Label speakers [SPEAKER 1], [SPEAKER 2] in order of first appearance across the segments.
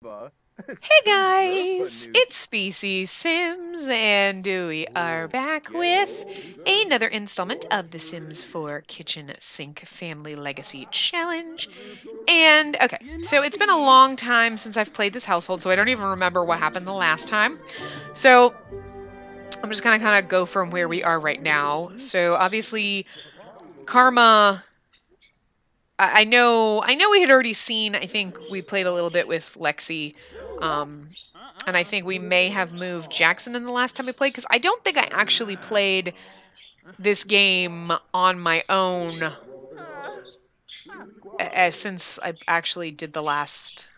[SPEAKER 1] Hey guys, it's Species Sims, and we are back with another installment of the Sims 4 Kitchen Sink Family Legacy Challenge. And okay, so it's been a long time since I've played this household, so I don't even remember what happened the last time. So I'm just gonna kind of go from where we are right now. So obviously, Karma. I know we had already seen. I think we played a little bit with Lexi. Um, and I think we may have moved Jackson in the last time we played because I don't think I actually played this game on my own since I actually did the last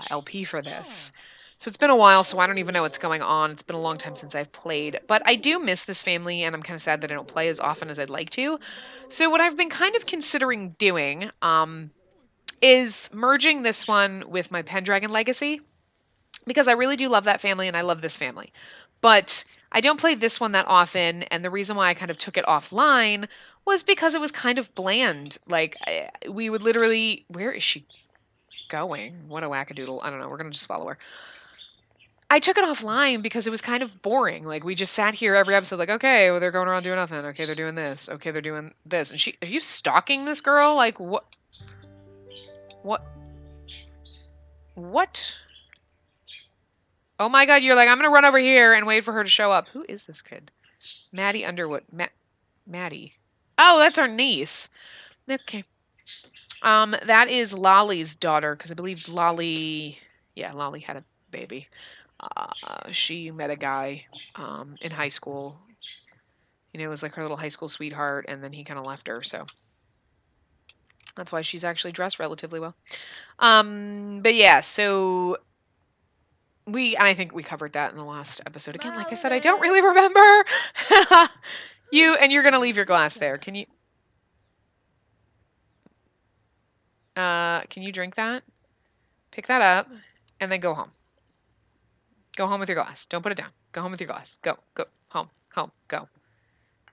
[SPEAKER 1] LP for this. So it's been a while, so I don't even know what's going on. It's been a long time since I've played, but I do miss this family, and I'm kind of sad that I don't play as often as I'd like to. So what I've been kind of considering doing is merging this one with my Pendragon Legacy because I really do love that family and I love this family. But I don't play this one that often, and the reason why I kind of took it offline was because it was kind of bland. Like, we would literally. Where is she going? What a wackadoodle. I don't know. We're going to just follow her. I took it offline because it was kind of boring. Like, we just sat here every episode, like, okay, well, they're going around doing nothing. Okay, they're doing this. Okay, they're doing this. And are you stalking this girl? Like, what? What? What? Oh my god, you're like, I'm gonna run over here and wait for her to show up. Who is this kid? Maddie Underwood. Maddie. Oh, that's our niece. Okay. That is Lolly's daughter, because I believe Lolly had a baby. She met a guy in high school. You know, it was like her little high school sweetheart, and then he kind of left her, so that's why she's actually dressed relatively well. But yeah, so and I think we covered that in the last episode. Again, like I said, I don't really remember. You're gonna leave your glass there. Can you drink that? Pick that up, and then go home. Go home with your glass. Don't put it down. Go home with your glass. Go, home, go.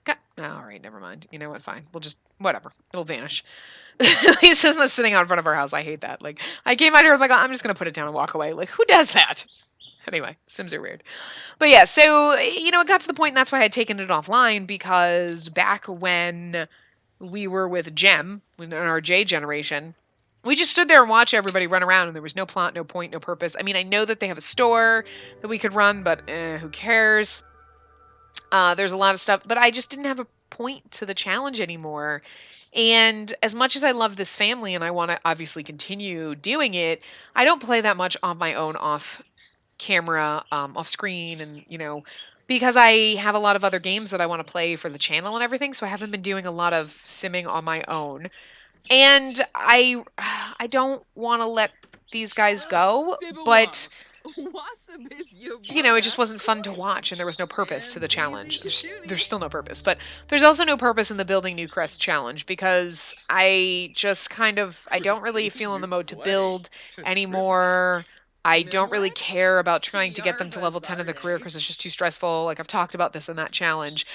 [SPEAKER 1] Okay. All right, never mind. You know what? Fine. We'll just whatever. It'll vanish. At least it's not sitting out in front of our house. I hate that. Like, I came out here like, I'm just gonna put it down and walk away. Like, who does that? Anyway, Sims are weird. But yeah, so, it got to the point, and that's why I had taken it offline, because back when we were with Gem, in our J generation, we just stood there and watched everybody run around, and there was no plot, no point, no purpose. I mean, I know that they have a store that we could run, but who cares? There's a lot of stuff, but I just didn't have a point to the challenge anymore. And as much as I love this family and I want to obviously continue doing it, I don't play that much on my own off camera, off screen, and because I have a lot of other games that I want to play for the channel and everything, so I haven't been doing a lot of simming on my own. And I don't want to let these guys go, but it just wasn't fun to watch, and there was no purpose to the challenge. There's still no purpose, but there's also no purpose in the Building New Crest challenge, because I just I don't really feel in the mode to build anymore. I don't really care about trying to get them to level 10 in the career because it's just too stressful. Like, I've talked about this in that challenge.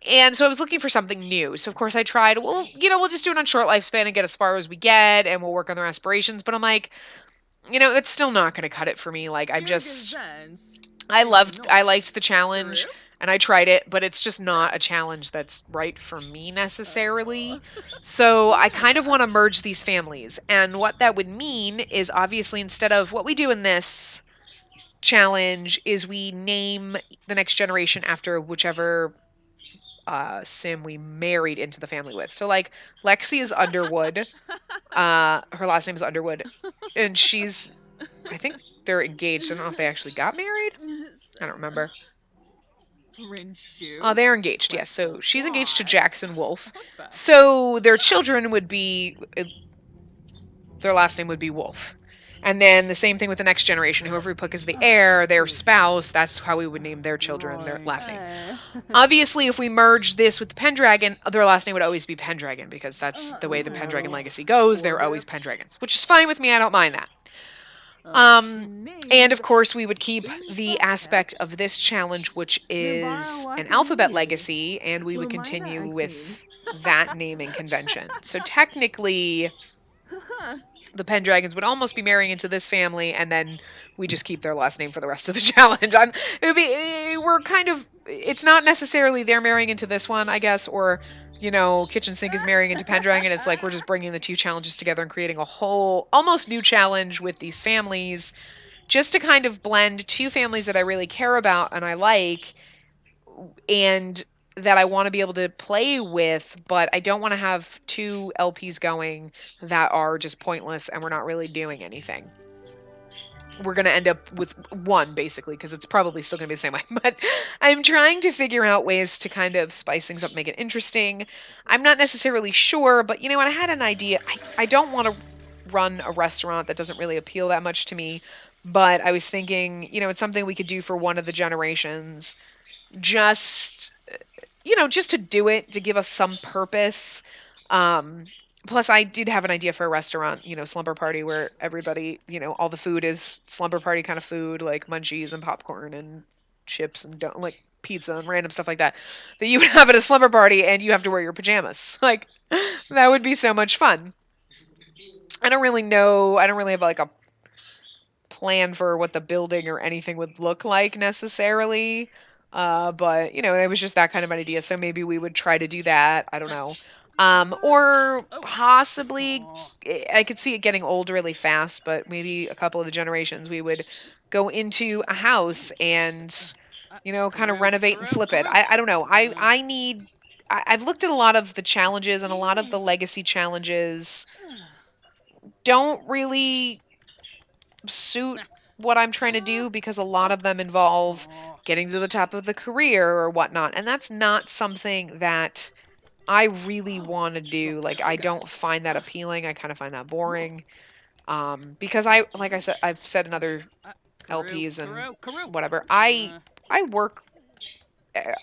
[SPEAKER 1] And so I was looking for something new. So, of course, I tried, well, we'll just do it on short lifespan and get as far as we get, and we'll work on their aspirations. But I'm like, it's still not going to cut it for me. Like, I liked the challenge, and I tried it, but it's just not a challenge that's right for me necessarily. So I kind of want to merge these families. And what that would mean is, obviously, instead of what we do in this challenge is we name the next generation after whichever sim we married into the family with. So, like, Lexi is Underwood. Her last name is Underwood, and I think they're engaged. I don't know if they actually got married. I don't remember. Oh, they're engaged, yes. So she's engaged to Jackson Wolf. So their children would be, their last name would be Wolf. And then the same thing with the next generation. Whoever we pick as the heir, their spouse, that's how we would name their children, their last name. Obviously, if we merge this with the Pendragon, their last name would always be Pendragon, because that's the way the Pendragon legacy goes. They're always Pendragons, which is fine with me. I don't mind that. And of course, we would keep the aspect of this challenge, which is an alphabet legacy, and we would continue with that naming convention. So technically, the Pendragons would almost be marrying into this family, and then we just keep their last name for the rest of the challenge. We're kind of, it's not necessarily they're marrying into this one, I guess, or Kitchen Sink is marrying into Pendragon. It's like we're just bringing the two challenges together and creating a whole, almost new challenge with these families, just to kind of blend two families that I really care about and I like, and that I want to be able to play with, but I don't want to have two LPs going that are just pointless and we're not really doing anything. We're going to end up with one, basically, because it's probably still going to be the same way. But I'm trying to figure out ways to kind of spice things up, make it interesting. I'm not necessarily sure, but you know what? I had an idea. I don't want to run a restaurant. That doesn't really appeal that much to me. But I was thinking, it's something we could do for one of the generations. Just just to do it, to give us some purpose. Plus, I did have an idea for a restaurant, slumber party, where everybody, all the food is slumber party kind of food, like munchies and popcorn and chips and like pizza and random stuff like that, that you would have at a slumber party, and you have to wear your pajamas. Like, that would be so much fun. I don't really know. I don't really have like a plan for what the building or anything would look like necessarily. But it was just that kind of an idea. So maybe we would try to do that. I don't know. Or possibly, I could see it getting old really fast, but maybe a couple of the generations we would go into a house and, kind of renovate and flip it. I don't know. I've looked at a lot of the challenges, and a lot of the legacy challenges don't really suit what I'm trying to do, because a lot of them involve getting to the top of the career or whatnot. And that's not something that I really want to do. Like, I don't find that appealing. I kind of find that boring. Because like I said, I've said in other LPs and whatever, I work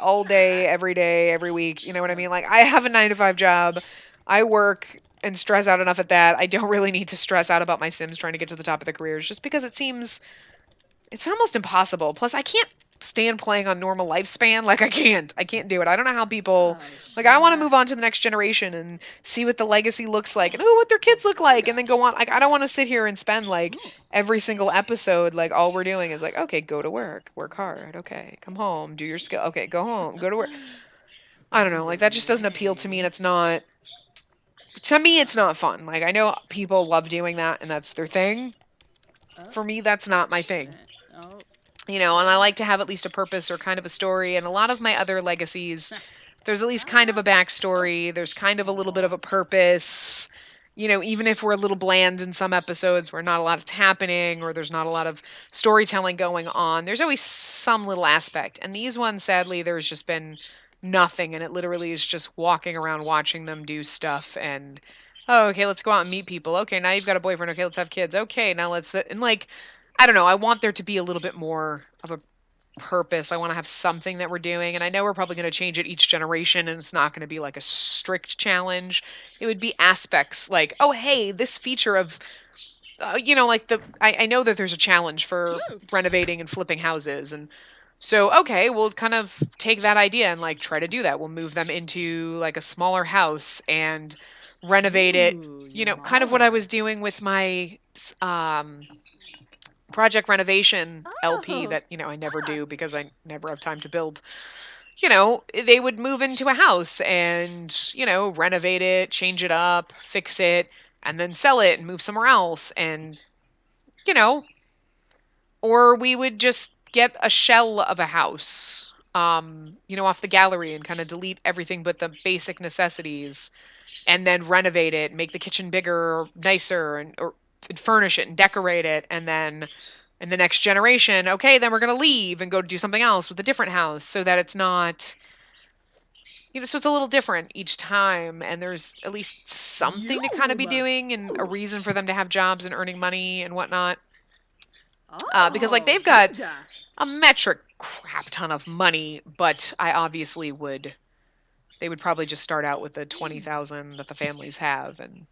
[SPEAKER 1] all day, every week. You know what I mean? Like, I have a 9-to-5 job. I work and stress out enough at that. I don't really need to stress out about my Sims trying to get to the top of the careers, just because it's almost impossible. Plus, I can't stand playing on normal lifespan. Like, I can't do it. I don't know how people, like, I want to move on to the next generation and see what the legacy looks like, and what their kids look like, and then go on. Like, I don't want to sit here and spend like every single episode, like, all we're doing is like, okay, go to work hard, okay, come home, do your skill, okay, go home, go to work. I don't know, like, that just doesn't appeal to me, and to me, it's not fun. Like, I know people love doing that, and that's their thing. For me, that's not my thing. And I like to have at least a purpose or kind of a story. And a lot of my other legacies, there's at least kind of a backstory. There's kind of a little bit of a purpose. Even if we're a little bland in some episodes where not a lot is happening, or there's not a lot of storytelling going on, there's always some little aspect. And these ones, sadly, there's just been nothing. And it literally is just walking around watching them do stuff. And, oh, okay, let's go out and meet people. Okay, now you've got a boyfriend. Okay, let's have kids. Okay, now let's, and like, I don't know. I want there to be a little bit more of a purpose. I want to have something that we're doing. And I know we're probably going to change it each generation, and it's not going to be like a strict challenge. It would be aspects like, oh, hey, this feature of, like I know that there's a challenge for renovating and flipping houses. And so, okay, we'll kind of take that idea and like try to do that. We'll move them into like a smaller house and renovate it. Kind of what I was doing with my, project renovation LP that, I never do because I never have time to build. They would move into a house and, renovate it, change it up, fix it, and then sell it and move somewhere else. And, you know, or we would just get a shell of a house, off the gallery, and kind of delete everything but the basic necessities, and then renovate it, make the kitchen bigger or nicer, and furnish it and decorate it. And then in the next generation, okay, then we're going to leave and go do something else with a different house, so that it's not, so it's a little different each time. And there's at least something to kind of be doing, and a reason for them to have jobs and earning money and whatnot. Because like they've got a metric crap ton of money, but they would probably just start out with the 20,000 that the families have, and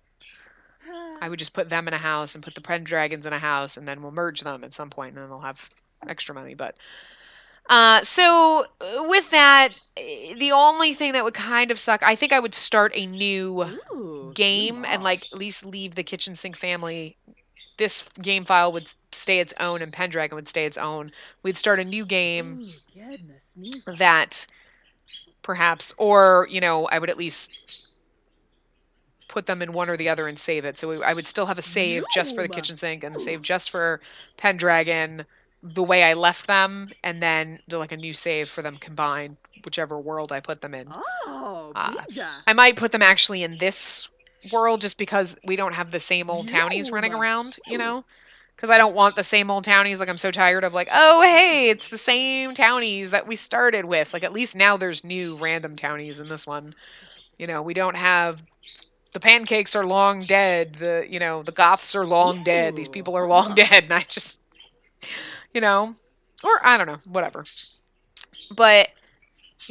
[SPEAKER 1] I would just put them in a house and put the Pendragons in a house, and then we'll merge them at some point, and then they'll have extra money. But With that, the only thing that would kind of suck, I think I would start a new
[SPEAKER 2] Ooh,
[SPEAKER 1] game and
[SPEAKER 2] Yamal.
[SPEAKER 1] like at least leave the kitchen sink family. This game file would stay its own and Pendragon would stay its own. We'd start a new game
[SPEAKER 2] Ooh, goodness, Niva.
[SPEAKER 1] that perhaps, or, I would at least put them in one or the other and save it. So I would still have a save just for the
[SPEAKER 2] Yuma.
[SPEAKER 1] kitchen sink and a save
[SPEAKER 2] Ooh.
[SPEAKER 1] just for Pendragon the way I left them, and then do like a new save for them combined, whichever world I put them in.
[SPEAKER 2] Oh,
[SPEAKER 1] Uh,
[SPEAKER 2] Bija.
[SPEAKER 1] I might put them actually in this world just because we don't have the same old townies running
[SPEAKER 2] Yuma.
[SPEAKER 1] around,
[SPEAKER 2] Ooh.
[SPEAKER 1] Because I don't want the same old townies. Like, I'm so tired of, like, oh, hey, it's the same townies that we started with. Like, at least now there's new random townies in this one. We don't have the pancakes are long dead. The goths are long dead. These
[SPEAKER 2] Ooh.
[SPEAKER 1] people are long
[SPEAKER 2] Huh.
[SPEAKER 1] dead. And I just, or I don't know, whatever. But,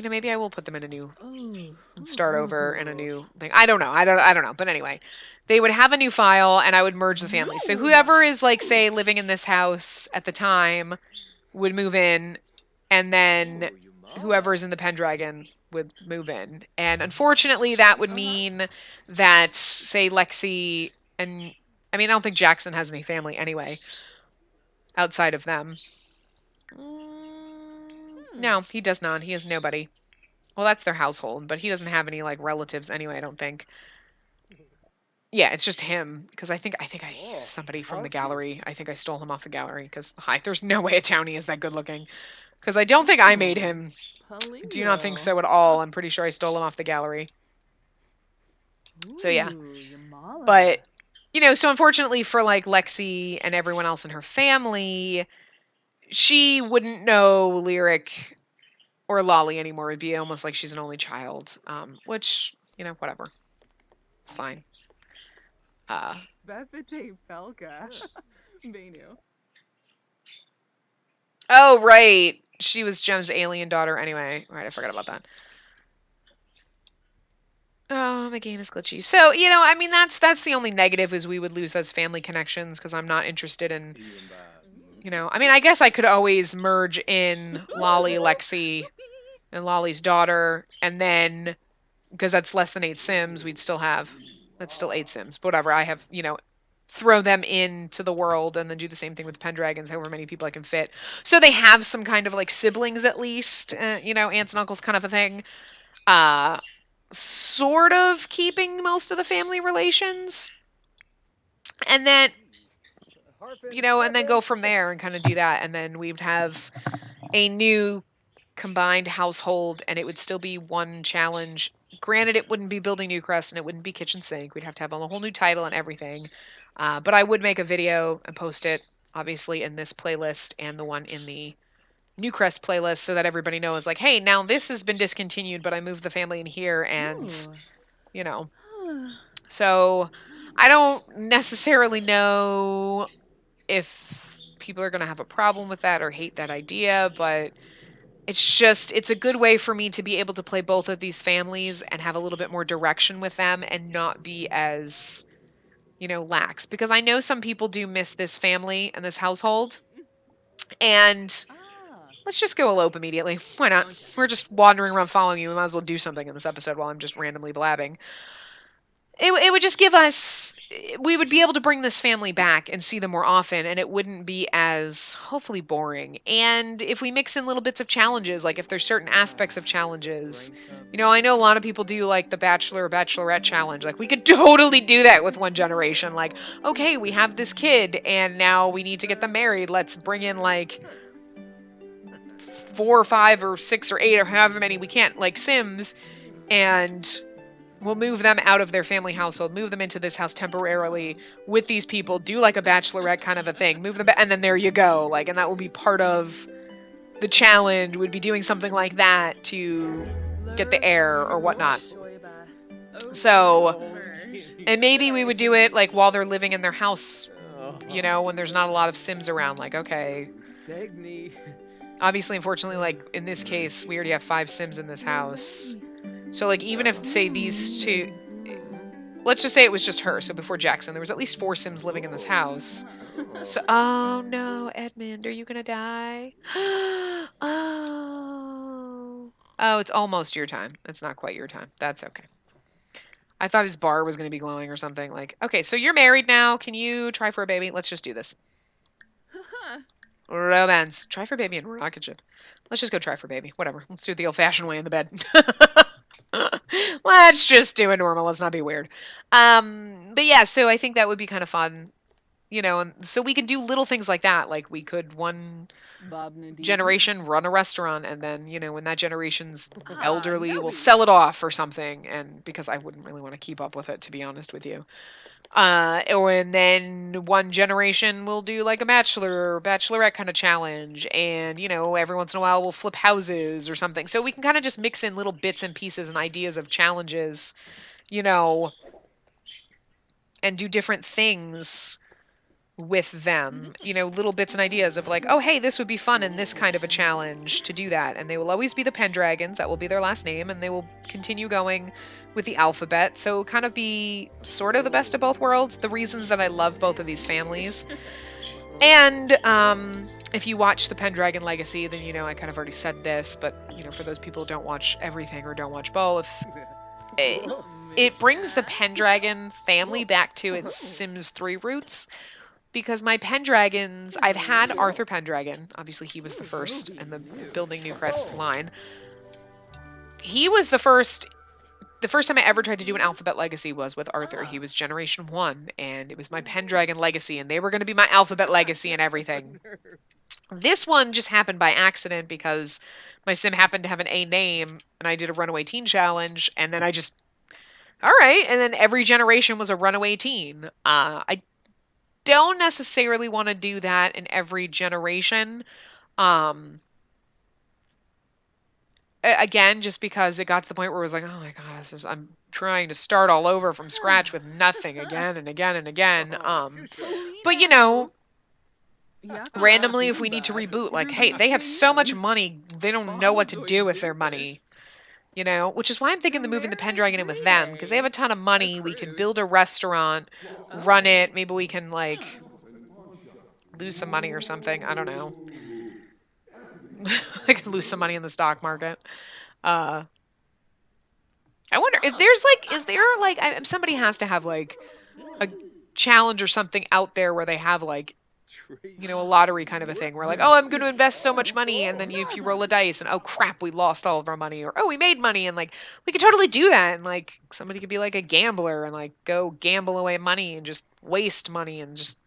[SPEAKER 1] maybe I will put them in a new
[SPEAKER 2] Ooh.
[SPEAKER 1] and start over in a new thing. I don't know. I don't know. But anyway, they would have a new file and I would merge the families. So
[SPEAKER 2] Yuma.
[SPEAKER 1] whoever is like,
[SPEAKER 2] Ooh.
[SPEAKER 1] say, living in this house at the time would move in, and then
[SPEAKER 2] Ooh,
[SPEAKER 1] whoever's in the Pendragon would move in. And unfortunately, that would mean that, say, Lexi and I mean, I don't think Jackson has any family anyway outside of them. No, he does not. He has nobody. Well, that's their household, but he doesn't have any like relatives anyway, I don't think. Yeah, it's just him because I somebody from the gallery. I think I stole him off the gallery because there's no way a townie is that good looking. Because I don't think I made him. I do not think so at all. I'm pretty sure I stole him off the gallery. So yeah, but so unfortunately for like Lexi and everyone else in her family, she wouldn't know Lyric or Lolly anymore. It'd be almost like she's an only child, which whatever, it's fine.
[SPEAKER 2] Befete Pelka. Benu.
[SPEAKER 1] Oh, right. She was Jem's alien daughter anyway. Right, I forgot about that. Oh, my game is glitchy. So, I mean, that's the only negative is we would lose those family connections because I'm not interested in, I mean, I guess I could always merge in Lolly, Lexi, and Lolly's daughter, and then, because that's less than 8 Sims, that's still 8 Sims. But whatever, I have, throw them into the world and then do the same thing with Pendragons, however many people I can fit. So they have some kind of like siblings at least, aunts and uncles kind of a thing. Sort of keeping most of the family relations. And then, and then go from there and kind of do that. And then we would have a new combined household and it would still be one challenge. Granted, it wouldn't be building Newcrest and it wouldn't be kitchen sink. We'd have to have a whole new title and everything. But I would make a video and post it, obviously, in this playlist and the one in the Newcrest playlist so that everybody knows, like, hey, now this has been discontinued, but I moved the family in here and, you know. So I don't necessarily know if people are going to have a problem with that or hate that idea, but it's a good way for me to be able to play both of these families and have a little bit more direction with them and not be as, lax. Because I know some people do miss this family and this household. And let's just go elope immediately. Why not?
[SPEAKER 2] Okay.
[SPEAKER 1] We're just wandering around following you. We might as well do something in this episode while I'm just randomly blabbing. It would just give us, we would be able to bring this family back and see them more often, and it wouldn't be as hopefully boring. And if we mix in little bits of challenges, like if there's certain aspects of challenges, I know a lot of people do like the Bachelor or Bachelorette challenge. Like, we could totally do that with one generation. Like, okay, we have this kid and now we need to get them married. Let's bring in like 4 or 5 or 6 or 8 or however many we can't, like Sims, and we'll move them out of their family household, move them into this house temporarily with these people, do like a bachelorette kind of a thing, move them, and then there you go. Like, and that will be part of the challenge, would be doing something like that to get the heir or whatnot. So, and maybe we would do it like while they're living in their house, when there's not a lot of Sims around. Like, okay. Obviously, unfortunately, like in this case, we already have 5 Sims in this house. So, like, even if, say, these two, let's just say it was just her. So before Jackson, there was at least 4 Sims living in this house. So, oh no, Edmund, are you gonna die? Oh. Oh, it's almost your time. It's not quite your time. That's okay. I thought his bar was gonna be glowing or something. Like, okay, so you're married now. Can you try for a baby? Let's just do this. Romance. Try for baby and rocket ship. Let's just go try for baby. Whatever. Let's do it the old-fashioned way in the bed. Let's just do it normal. Let's not be weird. But yeah, so I think that would be kind of fun, and so we can do little things like that. Like we could one
[SPEAKER 2] Bob Nadine.
[SPEAKER 1] generation run a restaurant, and then when that generation's elderly,
[SPEAKER 2] now
[SPEAKER 1] we'll
[SPEAKER 2] we-
[SPEAKER 1] sell it off or something. And because I wouldn't really want to keep up with it, to be honest with you. And then one generation will do like a bachelor or bachelorette kind of challenge, and every once in a while we'll flip houses or something. So we can kind of just mix in little bits and pieces and ideas of challenges, and do different things with them, little bits and ideas of like, oh, hey, this would be fun in this kind of a challenge to do that. And they will always be the Pendragons. That will be their last name. And they will continue going with the alphabet. So kind of be sort of the best of both worlds. The reasons that I love both of these families. And if you watch the Pendragon Legacy, then I kind of already said this, but for those people who don't watch everything or don't watch both, it brings the Pendragon family back to its Sims 3 roots. Because my Pendragons, I've had Arthur Pendragon. Obviously, he was the first in the Building Newcrest line. He was the first time I ever tried to do an Alphabet Legacy was with Arthur. He was Generation 1, and it was my Pendragon Legacy, and they were going to be my Alphabet Legacy and everything. This one just happened by accident because my sim happened to have an A name, and I did a Runaway Teen Challenge, and then all right, and then every generation was a Runaway Teen. I don't necessarily want to do that in every generation. Again, just because it got to the point where it was like, oh my god, I'm trying to start all over from scratch with nothing again and again and again. But randomly, if we need to reboot, like, hey, they have so much money, they don't know what to do with their money. Which is why I'm thinking of moving the Pendragon in with them, because they have a ton of money. We could build a restaurant, run it. Maybe we can, like, lose some money or something. I don't know. I could lose some money in the stock market. I wonder if somebody has to have, like, a challenge or something out there where they have, like, a lottery kind of a thing where like, oh, I'm going to invest so much money, and then if you roll a dice and oh crap, we lost all of our money, or oh, we made money, and like we could totally do that, and like somebody could be like a gambler and like go gamble away money and just waste money and just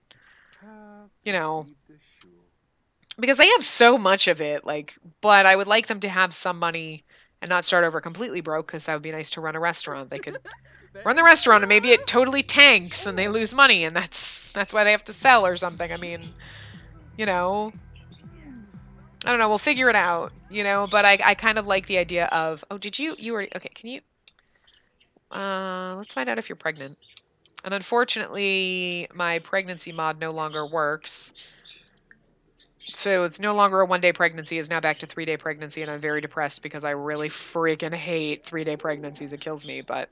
[SPEAKER 1] because they have so much of it, like, but I would like them to have some money and not start over completely broke, because that would be nice to run a restaurant. They could run the restaurant and maybe it totally tanks and they lose money, and that's why they have to sell or something. I mean, I don't know, we'll figure it out, but I kind of like the idea of, oh, you already, okay, can you, let's find out if you're pregnant. And unfortunately, my pregnancy mod no longer works. So it's no longer a 1-day pregnancy, it's now back to 3-day pregnancy, and I'm very depressed because I really freaking hate 3-day pregnancies. It kills me, but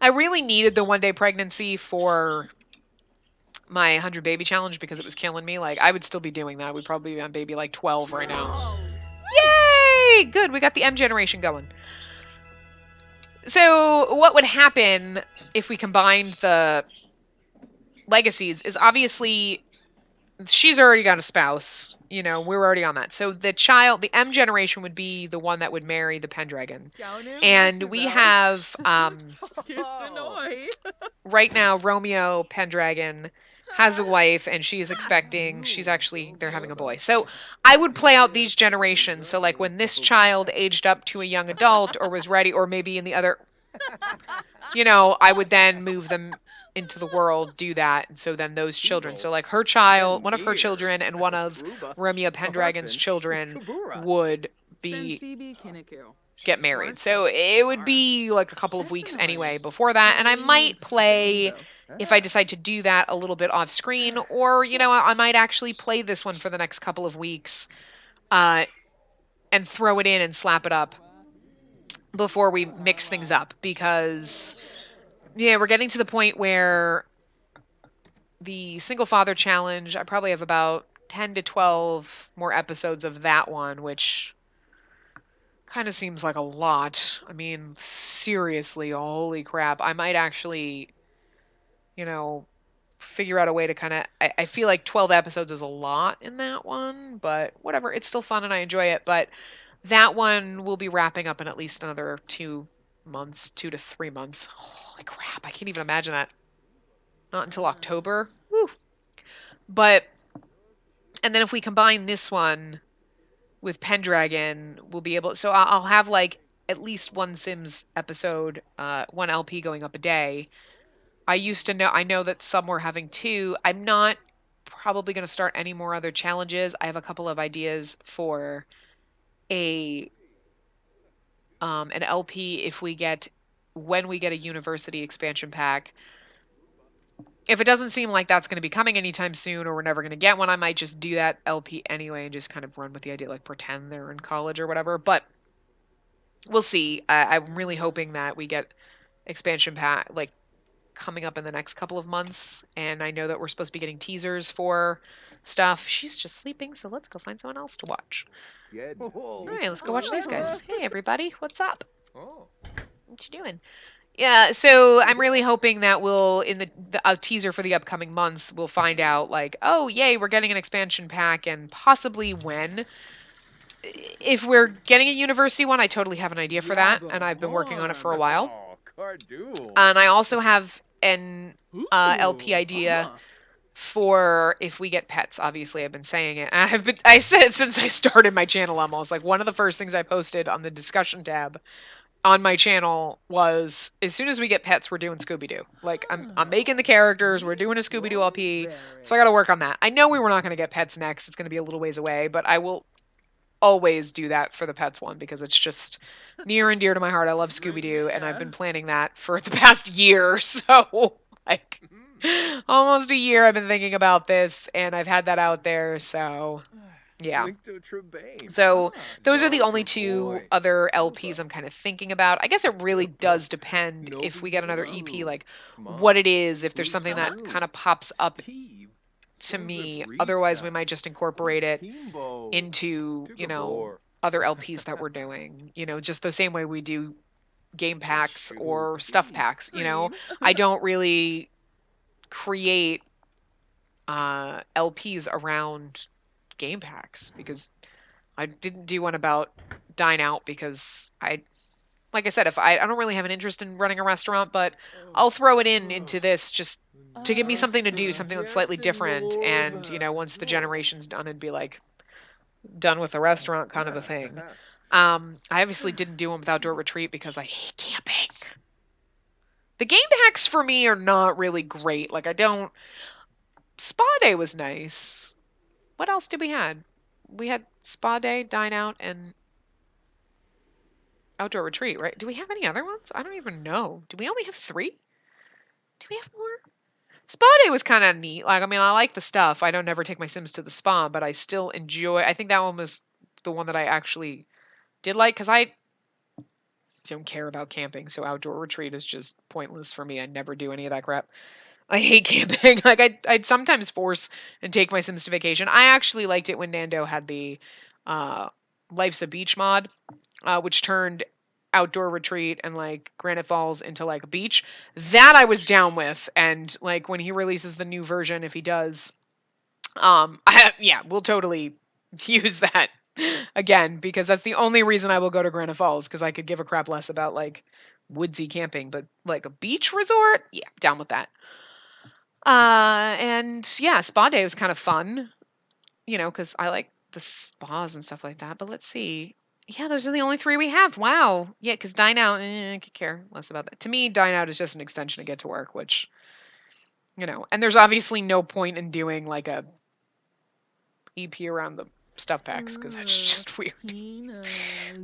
[SPEAKER 1] I really needed the 1-day pregnancy for my 100 baby challenge because it was killing me. Like, I would still be doing that. We'd probably be on baby like 12 right now. Yay! Good, we got the M generation going. So what would happen if we combined the legacies is obviously she's already got a spouse. We're already on that. So the M generation would be the one that would marry the Pendragon. And we have right now Romeo Pendragon has a wife, and she is expecting, they're having a boy. So I would play out these generations. So like when this child aged up to a young adult or was ready, or maybe in the other, I would then move them into the world, do that. And so then those children, so like her child, one of her children and one of Romeo Pendragon's children would get married. So it would be like a couple of weeks anyway before that. And I might play, if I decide to do that, a little bit off screen, or, I might actually play this one for the next couple of weeks and throw it in and slap it up before we mix things up, because, yeah, we're getting to the point where the Single Father Challenge, I probably have about 10 to 12 more episodes of that one, which kind of seems like a lot. I mean, seriously, holy crap. I might actually, you know, figure out a way to kind of. I feel like 12 episodes is a lot in that one, but whatever. It's still fun and I enjoy it. But that one will be wrapping up in at least another 2 months, 2 to 3 months. Holy crap. I can't even imagine that. Not until October. Woo. But, and then if we combine this one with Pendragon, we'll be able. So I'll have like at least one Sims episode, one LP going up a day. I know that some were having two. I'm not probably going to start any more other challenges. I have a couple of ideas for a an LP if we get when we get a university expansion pack. If it doesn't seem like that's going to be coming anytime soon or we're never going to get one, I might just do that LP anyway and just kind of run with the idea, like pretend they're in college or whatever. But we'll see. I'm really hoping that we get expansion pack like coming up in the next couple of months. And I know that we're supposed to be getting teasers for stuff. She's just sleeping, so let's go find someone else to watch. All right, let's go watch these guys. Hey, everybody. What's up? What you doing? Yeah, so I'm really hoping that we'll, in a teaser for the upcoming months, we'll find out, like, oh, yay, we're getting an expansion pack, and possibly when. If we're getting a university one, I totally have an idea for that, and I've been working on it for a while. And I also have an LP idea for if we get pets. Obviously, I've been saying it. I said it since I started my channel almost. Like, one of the first things I posted on the discussion tab on my channel was, as soon as we get pets, we're doing Scooby-Doo. Like, I'm making the characters, we're doing a Scooby-Doo LP, so I gotta work on that. I know we were not gonna get pets next, it's gonna be a little ways away, but I will always do that for the pets one, because it's just near and dear to my heart. I love Scooby-Doo, and I've been planning that for the past year, so, like, almost a year I've been thinking about this, and I've had that out there, so... Yeah. So those are the only two other LPs I'm kind of thinking about. I guess it really does depend if we get another EP, like what it is, if there's something that kind of pops up to me. Otherwise, we might just incorporate it into, other LPs that we're doing, just the same way we do game packs or stuff packs, I don't really create LPs around game packs because I didn't do one about Dine Out because like I said, if I don't really have an interest in running a restaurant, but I'll throw it into this just to give me something to do, something that's slightly different. And, once the generation's done, it'd be like done with the restaurant kind of a thing. I obviously didn't do one with Outdoor Retreat because I hate camping. The game packs for me are not really great. Like, Spa Day was nice. What else did we had? We had Spa Day, Dine Out, and Outdoor Retreat, right? Do we have any other ones? I don't even know. Do we only have 3? Do we have more? Spa Day was kind of neat. Like, I mean, I like the stuff. I don't never take my Sims to the spa, but I still enjoy. I think that one was the one that I actually did like, because I don't care about camping, so Outdoor Retreat is just pointless for me. I never do any of that crap. I hate camping. Like, I'd sometimes force and take my Sims to vacation. I actually liked it when Nando had the Life's a Beach mod, which turned Outdoor Retreat and, like, Granite Falls into, like, a beach. That I was down with. And, like, when he releases the new version, if he does, we'll totally use that again, because that's the only reason I will go to Granite Falls, because I could give a crap less about, like, woodsy camping. But, like, a beach resort? Yeah, down with that. And yeah, Spa Day was kind of fun, because I like the spas and stuff like that. But let's see. Yeah, those are the only 3 we have. Wow. Yeah, because Dine Out, I could care less about that. To me, Dine Out is just an extension to Get to Work, which, and there's obviously no point in doing like a EP around the stuff packs, because that's just weird.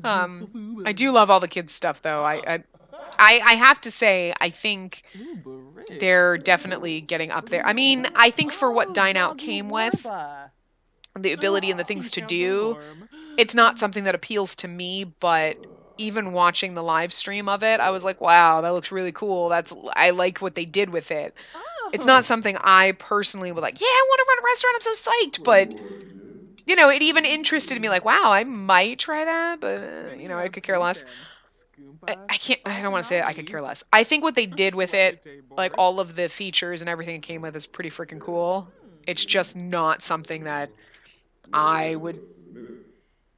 [SPEAKER 1] I do love all the kids' stuff, though. I have to say, I think they're definitely getting up there. I mean, I think for what Dine Out came with, the ability and the things to do, it's not something that appeals to me, but even watching the live stream of it, I was like, wow, that looks really cool. I like what they did with it. It's not something I personally would like, yeah, I want to run a restaurant. I'm so psyched. But, you know, it even interested me like, wow, I might try that. But, you know, I could care less. I can't, I don't want to say I could care less. I think what they did with it, like all of the features and everything it came with, is pretty freaking cool. It's just not something that I would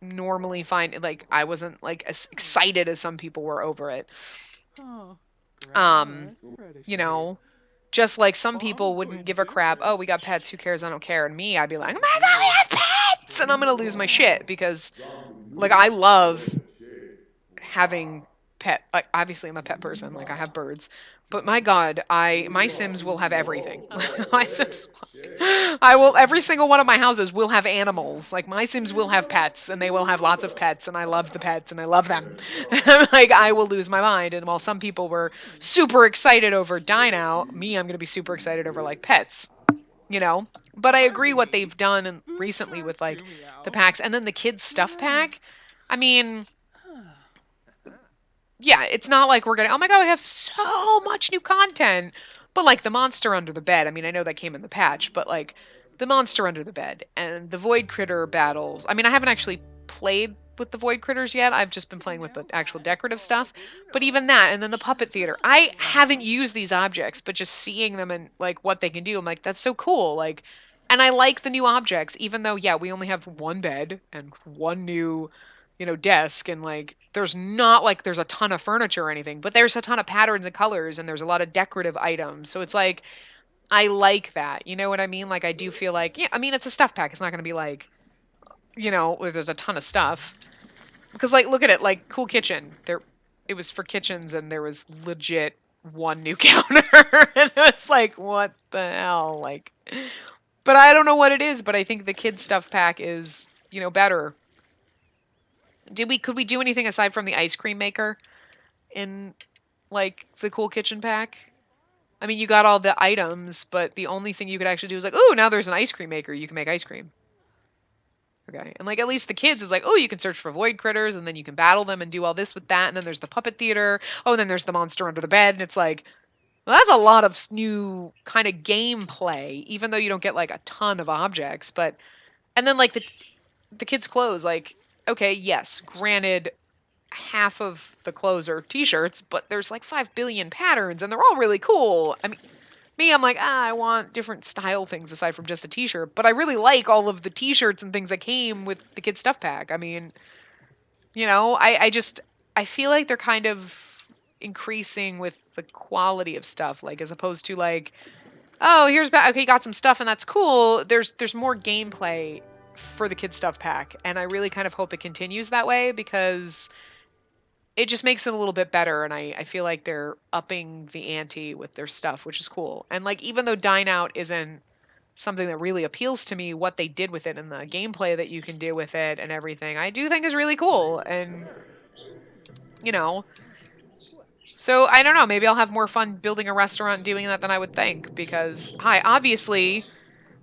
[SPEAKER 1] normally find, like, I wasn't like as excited as some people were over it. Um, you know, just like some people wouldn't give a crap. Oh, we got pets. Who cares? I don't care. And me, I'd be like, oh my god, we have pets, and I'm gonna lose my shit because, like, I love having pet. Like, obviously, I'm a pet person. Like, I have birds, but my god, my Sims will have everything. My Sims, I will. Every single one of my houses will have animals. Like, my Sims will have pets, and they will have lots of pets, and I love the pets, and I love them. Like, I will lose my mind. And while some people were super excited over Dine Out, me, I'm gonna be super excited over like pets. You know, but I agree what they've done and recently with like the packs and then the kids stuff pack. I mean, yeah, it's not like we're gonna, oh my god, we have so much new content. But like the monster under the bed, I mean, I know that came in the patch, but like the monster under the bed and the void critter battles. I mean, I haven't actually played with the void critters yet. I've just been playing with the actual decorative stuff. But even that, and then the puppet theater. I haven't used these objects, but just seeing them and like what they can do, I'm like, that's so cool. Like, and I like the new objects, even though, yeah, we only have one bed and one new, you know, desk, and like there's not like there's a ton of furniture or anything, but there's a ton of patterns and colors and there's a lot of decorative items. So it's like I like that. You know what I mean? Like I do feel like, yeah, I mean it's a stuff pack. It's not going to be like, you know, there's a ton of stuff. Because like look at it, like Cool Kitchen. There it was for kitchens and there was legit one new counter. And it was like, what the hell? Like but I don't know what it is, but I think the kids stuff pack is, you know, better. Could we do anything aside from the ice cream maker in like the Cool Kitchen pack? I mean, you got all the items, but the only thing you could actually do is like, oh, now there's an ice cream maker. You can make ice cream. Okay. And like at least the kids is like, oh, you can search for void critters and then you can battle them and do all this with that. And then there's the puppet theater. Oh, and then there's the monster under the bed. And it's like, well, that's a lot of new kind of gameplay, even though you don't get like a ton of objects. But and then like the kids' clothes, like, okay, yes, granted, half of the clothes are t-shirts, but there's like 5 billion patterns and they're all really cool. I mean, me, I'm like, I want different style things aside from just a t-shirt, but I really like all of the t-shirts and things that came with the kid stuff pack. I mean, you know, I feel like they're kind of increasing with the quality of stuff, like as opposed to like, oh, okay, you got some stuff and that's cool. There's more gameplay for the kid stuff pack, and I really kind of hope it continues that way because it just makes it a little bit better, and I feel like they're upping the ante with their stuff, which is cool. And like even though Dine Out isn't something that really appeals to me, what they did with it and the gameplay that you can do with it and everything, I do think is really cool. And you know, so I don't know, maybe I'll have more fun building a restaurant and doing that than I would think because hi, obviously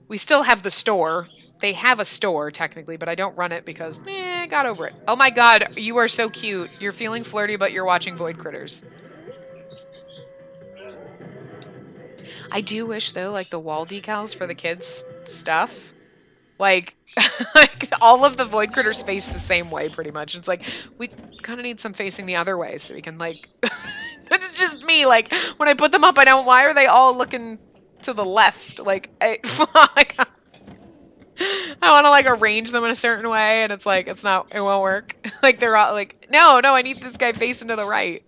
[SPEAKER 1] we still have the store. They have a store, technically, but I don't run it because, I got over it. Oh my god, you are so cute. You're feeling flirty, but you're watching Void Critters. I do wish, though, like, the wall decals for the kids' stuff, like, like all of the Void Critters face the same way, pretty much. It's like, we kind of need some facing the other way so we can, like... It's just me, like, when I put them up, I don't... Why are they all looking to the left? Like, I want to like arrange them in a certain way, and it's like it won't work. Like they're all like, no, I need this guy facing to the right,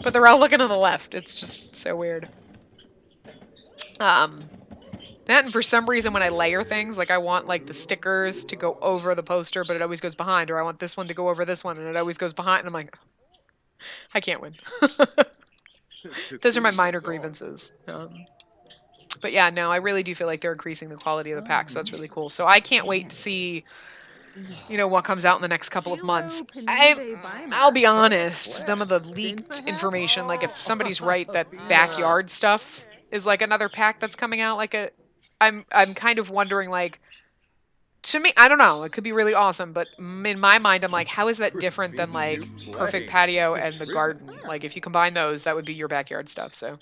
[SPEAKER 1] but they're all looking to the left. It's just so weird. That and for some reason when I layer things, like I want like the stickers to go over the poster, but it always goes behind, or I want this one to go over this one, and it always goes behind, and I'm like, I can't win. Those are my minor grievances. But yeah, no, I really do feel like they're increasing the quality of the pack, so that's really cool. So I can't wait to see, you know, what comes out in the next couple of months. I'll be honest, some of the leaked information, like if somebody's right that backyard stuff is like another pack that's coming out, like I'm kind of wondering, like, to me, I don't know, it could be really awesome, but in my mind, I'm like, how is that different than like Perfect Patio and the garden? Like if you combine those, that would be your backyard stuff. So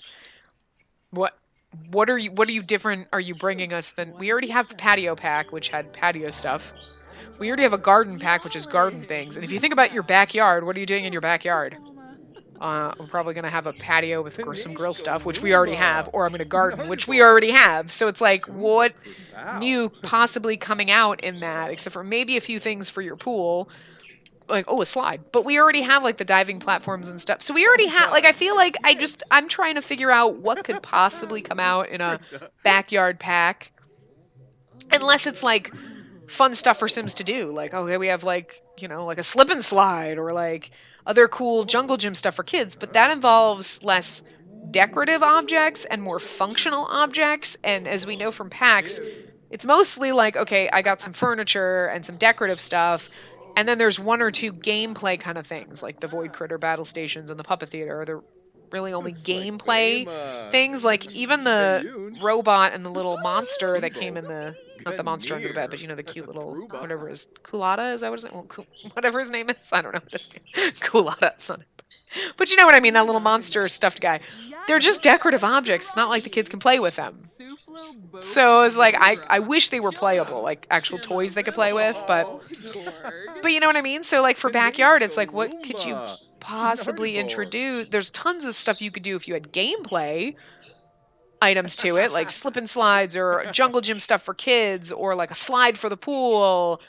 [SPEAKER 1] what? what are you different are you bringing us than we already have patio pack, which had patio stuff. We already have a garden pack, which is garden things. And if you think about your backyard, what are you doing in your backyard? I'm probably going to have a patio with some grill stuff, which we already have, or I'm going to garden, which we already have. So it's like, what new possibly coming out in that, except for maybe a few things for your pool, like, oh, a slide. But we already have like the diving platforms and stuff. So we already have, like, I feel like I'm trying to figure out what could possibly come out in a backyard pack. Unless it's like fun stuff for Sims to do. Like, okay, we have like, like a slip and slide or like other cool jungle gym stuff for kids, but that involves less decorative objects and more functional objects. And as we know from packs, it's mostly like, okay, I got some furniture and some decorative stuff. And then there's one or two gameplay kind of things, like the Void Critter battle stations and the Puppet Theater are the really only gameplay things. Like even the robot and the little monster that came in the not the monster under the bed, but the cute little whatever is Kulata. Is that what his name? Well, whatever his name is, I don't know what his name. Kulata, son. But you know what I mean? That little monster stuffed guy. They're just decorative objects. It's not like the kids can play with them. So it's like I wish they were playable, like actual toys they could play with, but you know what I mean? So like for backyard, it's like what could you possibly introduce? There's tons of stuff you could do if you had gameplay items to it, like slip and slides or jungle gym stuff for kids or like a slide for the pool.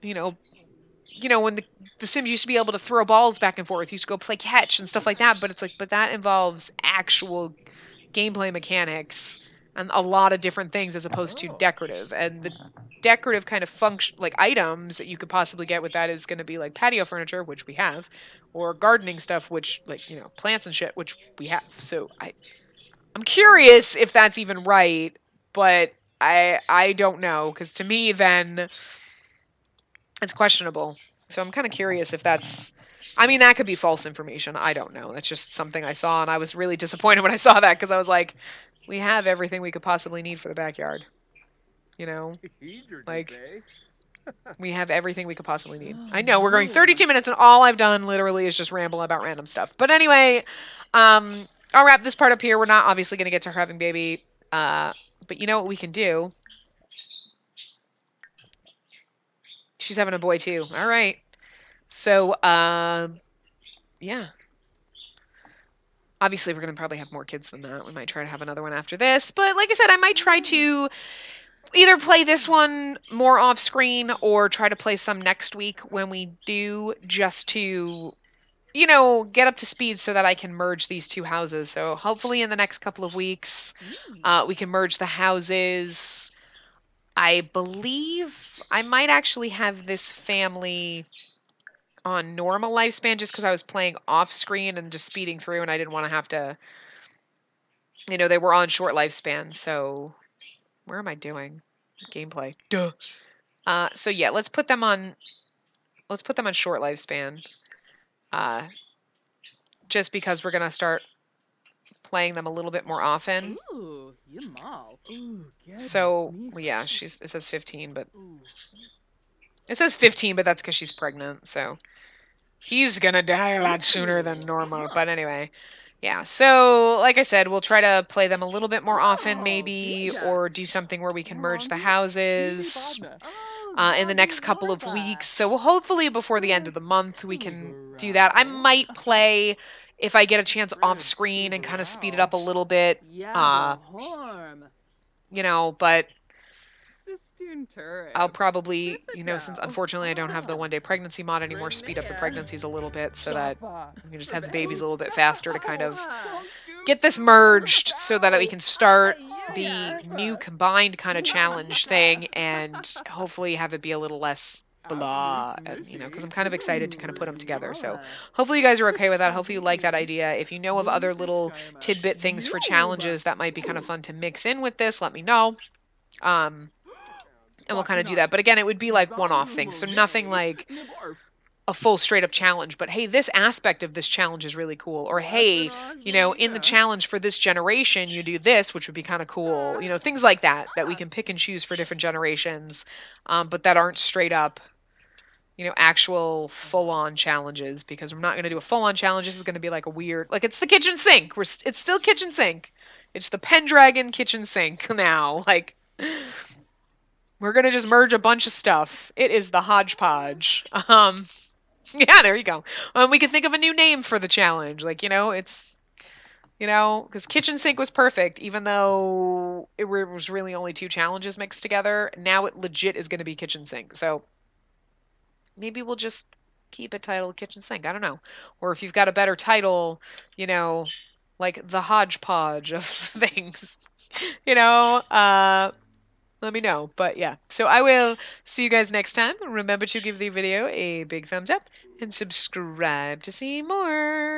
[SPEAKER 1] When the Sims used to be able to throw balls back and forth, you used to go play catch and stuff like that, but it's like but that involves actual gameplay mechanics and a lot of different things as opposed to decorative. And the decorative kind of function like items that you could possibly get with that is going to be like patio furniture, which we have, or gardening stuff, which like plants and shit, which we have. So I'm curious if that's even right, but I don't know, because to me then it's questionable. So I'm kind of curious if that's that could be false information. I don't know. That's just something I saw, and I was really disappointed when I saw that, because I was like, we have everything we could possibly need for the backyard. Like, we have everything we could possibly need. I know, we're going 32 minutes, and all I've done literally is just ramble about random stuff. But anyway, I'll wrap this part up here. We're not obviously going to get to her having baby, but you know what we can do? She's having a boy, too. All right. So, yeah. Obviously, we're going to probably have more kids than that. We might try to have another one after this. But like I said, I might try to either play this one more off screen or try to play some next week when we do, just to, get up to speed so that I can merge these two houses. So hopefully in the next couple of weeks, we can merge the houses. I believe I might actually have this family on normal lifespan just because I was playing off screen and just speeding through, and I didn't want to have to, they were on short lifespan. So where am I doing? Gameplay. Duh. So yeah, let's put them on short lifespan. Just because we're gonna start playing them a little bit more often.
[SPEAKER 2] Ooh,
[SPEAKER 1] so yeah, it says 15, but it says 15, but that's because she's pregnant. So he's gonna die a lot sooner than normal. But anyway, yeah. So like I said, we'll try to play them a little bit more often, maybe, or do something where we can merge the houses in the next couple of weeks. So hopefully before the end of the month we can do that. I might play if I get a chance off screen and kind of speed it up a little bit. But I'll probably, since unfortunately I don't have the 1-day pregnancy mod anymore, speed up the pregnancies a little bit so that we can just have the babies a little bit faster to kind of get this merged so that we can start the new combined kind of challenge thing and hopefully have it be a little less blah, and, because I'm kind of excited to kind of put them together. So hopefully you guys are okay with that. Hopefully you like that idea. If you know of other little tidbit things for challenges that might be kind of fun to mix in with this, let me know. And we'll kind of do that. But again, it would be like one-off things. So nothing like a full straight-up challenge. But hey, this aspect of this challenge is really cool. Or hey, in the challenge for this generation, you do this, which would be kind of cool. Things like that we can pick and choose for different generations, but that aren't straight up, actual full-on challenges. Because we're not going to do a full-on challenge. This is going to be like a weird, like it's the kitchen sink. It's still kitchen sink. It's the Pendragon kitchen sink now. Like, we're gonna just merge a bunch of stuff. It is the hodgepodge. Yeah, there you go. We could think of a new name for the challenge. Like, it's, because kitchen sink was perfect, even though it was really only 2 challenges mixed together. Now it legit is going to be kitchen sink. So maybe we'll just keep it titled kitchen sink. I don't know. Or if you've got a better title, like the hodgepodge of things, let me know. But yeah, so I will see you guys next time. Remember to give the video a big thumbs up and subscribe to see more.